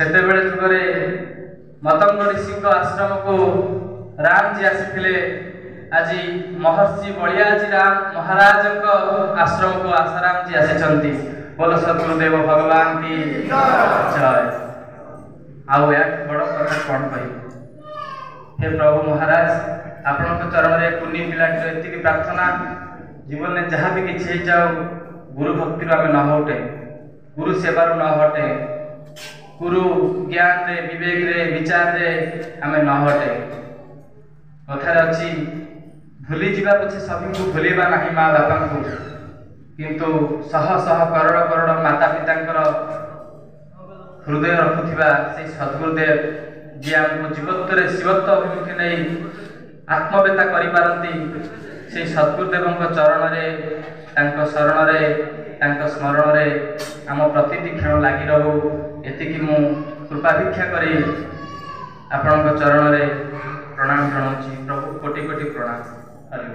ସେତେବେଳେ ଯୁଗରେ मतंग ऋषि आश्रम को राम जी आसी आज महर्षि बलियाजी राम महाराज आश्रम को आसाराम जी आसी बोलो सदगुरुदेव भगवान की जय। आउ बड़ कथा कौन कह हे प्रभु महाराज आपण चरण में कुनी पिलाटी एति प्रार्थना जीवन में जहाँ भी किसी जाओ गुरु भक्ति आम न हटे गुरु सेवार न हटे गुरु ज्ञान रे विवेक रे विचार रे आम न हटे कथार अच्छी भूली जावा पछे सभी को भूलवा ना माँ बापा को किंतु शह शह करोड़ करोड़ माता पिता हृदय रखुवा से सद्गुरुदेव जी आमको जीवत्व शिवत्व अभिमुखी नहीं आत्मवेता करिपारंती से सद्गुरुदेव चरण में शरण में स्मरण में आम प्रतिटी क्षण लगी रहू एति मु कृपाभिक्षा करी आपण चरण में प्रणाम जनाऊँ प्रभु कोटि कोटि प्रणाम। हरि